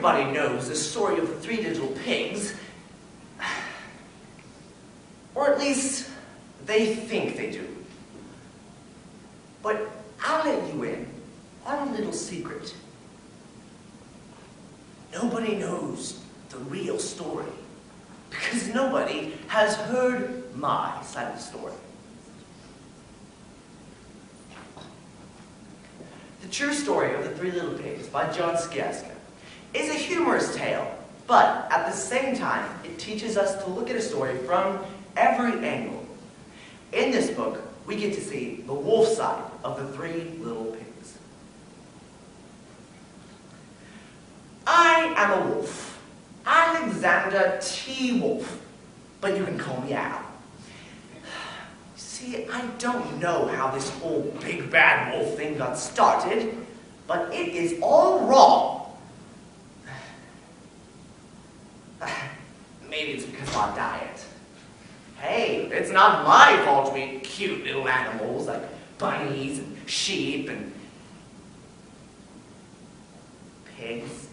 everybody knows the story of the three little pigs. Or at least, they think they do. But I'll let you in on a little secret. Nobody knows the real story, because nobody has heard my side of the story. The true story of the Three Little Pigs by John Skiaska is a humorous tale, but at the same time, it teaches us to look at a story from every angle. In this book, we get to see the wolf side of the Three Little Pigs. I am a wolf, Alexander T. Wolf, but you can call me Al. See, I don't know how this whole big bad wolf thing got started, but it is all wrong. Maybe it's because of our diet. Hey, it's not my fault we eat cute little animals like bunnies and sheep and pigs.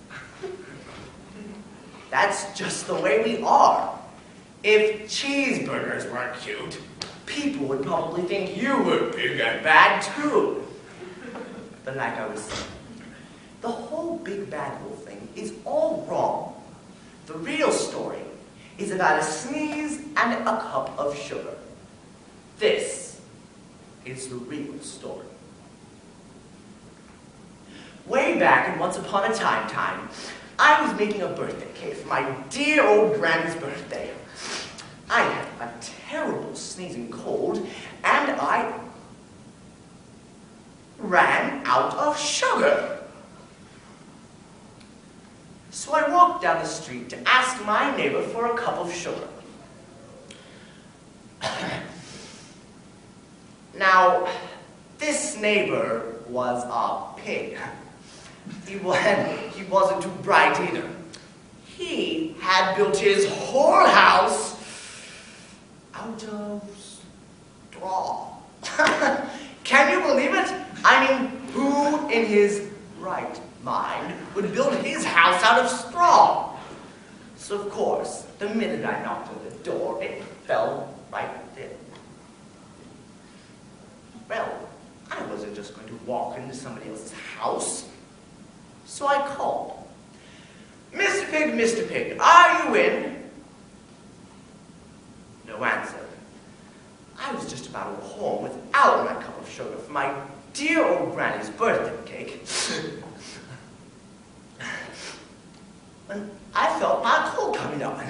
That's just the way we are. If cheeseburgers weren't cute, people would probably think you were big and bad too. But like I was saying, the whole big bad wolf thing is all wrong. The real story is about a sneeze and a cup of sugar. This is the real story. Way back in Once Upon a Time, I was making a birthday cake for my dear old granny's birthday. I had a terrible sneezing cold, and I ran out of sugar. So I walked down the street to ask my neighbor for a cup of sugar. Now, this neighbor was a pig. He wasn't too bright either. He had built his whole house out of straw. Can you believe it? I mean, who in his right mind would build his house out of straw? So of course, the minute I knocked on the door, it fell right in. Well, I wasn't just going to walk into somebody else's house. So I called. Mr. Pig, are you in? No answer. I was just about to go home without my cup of sugar for my dear old granny's birthday cake. When I felt my cold coming on.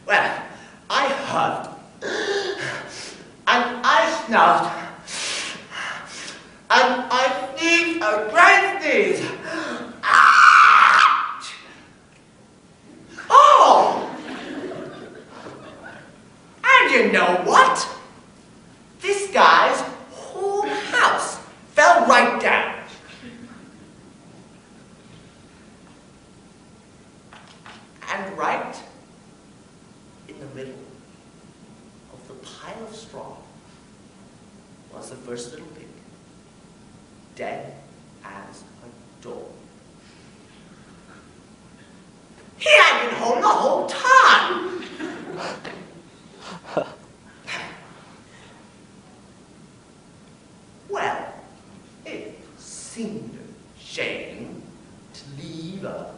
Well, I huffed, and I snuffed, and I sneezed a great sneeze. Oh! And you know what? This guy's whole house fell right down. And right in the middle of the pile of straw was the first little pig, dead as a door. He had been home the whole time! Well, it seemed a shame to leave a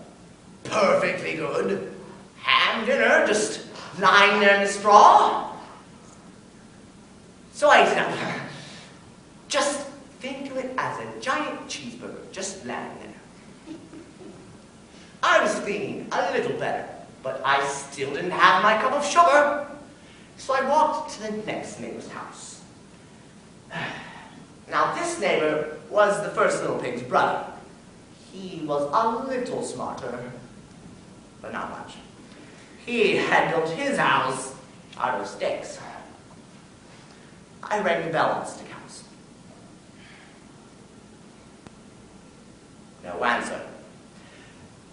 perfectly good ham dinner just lying there in the straw. So I ate it up. Just think of it as a giant cheeseburger just lying there. I was feeling a little better, but I still didn't have my cup of sugar. So I walked to the next neighbor's house. Now this neighbor was the first little pig's brother. He was a little smarter, but not much. He had built his house out of sticks. I rang the bell on the stick house. No answer.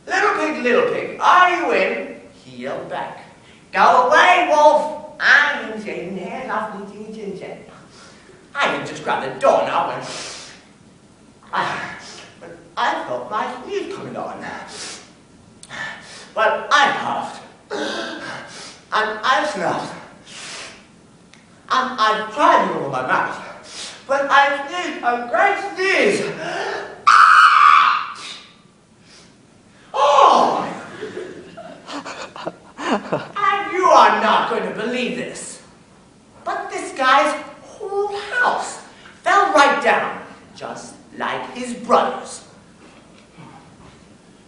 Little pig, are you in? He yelled back. Go away, wolf! I'm saying head off me chin chin. I had just grabbed the doorknob and I felt my sneeze coming on. Well, I huffed, and I snuffed, and I tried to roll my mouth, but I sneezed a great sneeze. Oh! And you are not going to believe this, but this guy's whole house fell right down, just like his brother's.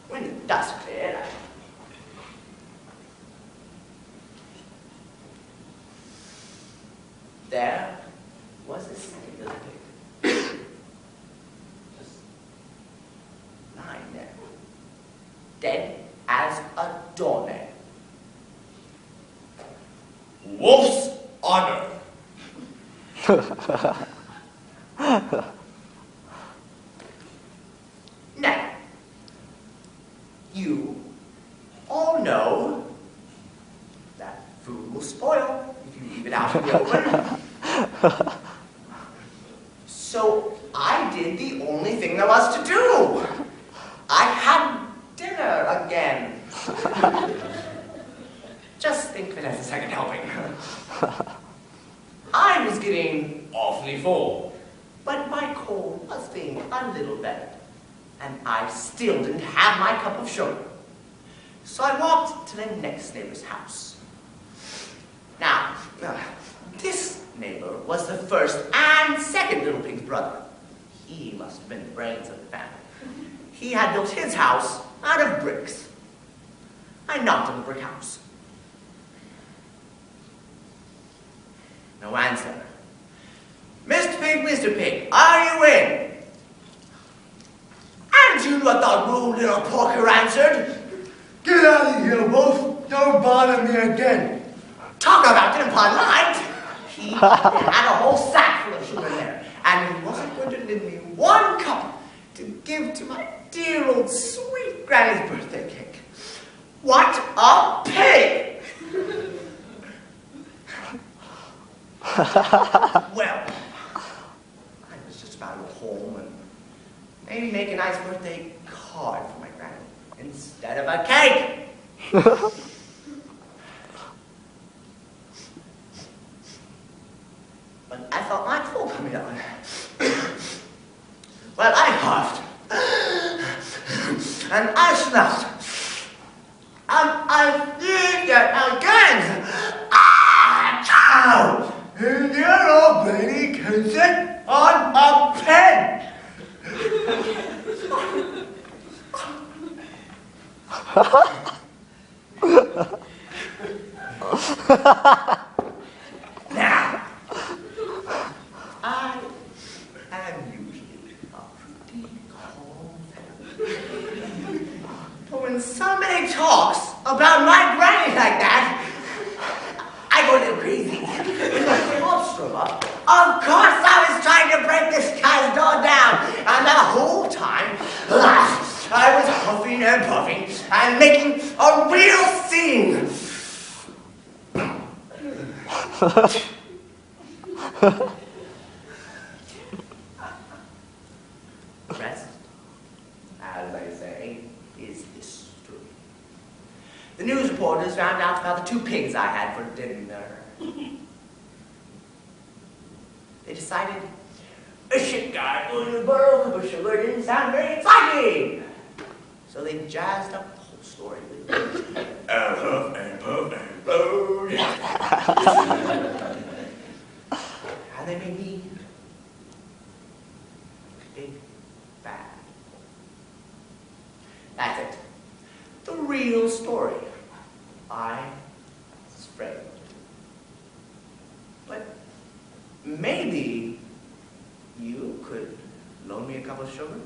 When the dust cleared, there was a snake little pig, just lying there, dead as a doornail. Wolf's honor. Now, you all know that food will spoil if you leave it out in the open. So I did the only thing there was to do. I had dinner again. Just think of it as a second helping. I was getting awfully full, but my cold was being a little better, and I still didn't have my cup of sugar. So I walked to the next neighbor's house. Now, this neighbor was the first and second little pig's brother. He must have been the brains of the family. He had built his house out of bricks. I knocked on the brick house. No answer. Mr. Pig, are you in? And you what the rude little porker answered. Get out of here, Wolf. Don't bother me again. Talk about impolite. He had a whole sack full of sugar in there, and he wasn't going to lend me one cup to give to my dear old sweet granny's birthday cake. What a pig! Well, I was just about to go home and maybe make a nice birthday card for my granny instead of a cake. But I felt my cold coming on. Well, I huffed, and I snuffed, and I did it again. Ow! And your old lady can sit on a pen. Now, I am usually a pretty calm man. But when somebody talks about my granny like that, I go a little crazy. Of course I was trying to break this guy's door down, and the whole time I was huffing and puffing and making a real scene. The rest, as I say, is history. The news reporters found out about the two pigs I had for dinner. They decided a shit guy going to burrow for sugar didn't sound very exciting. So they jazzed up the whole story with huff and puff and blow. And they made me big bad. That's it. The real story. I was afraid. But maybe you could loan me a cup of sugar?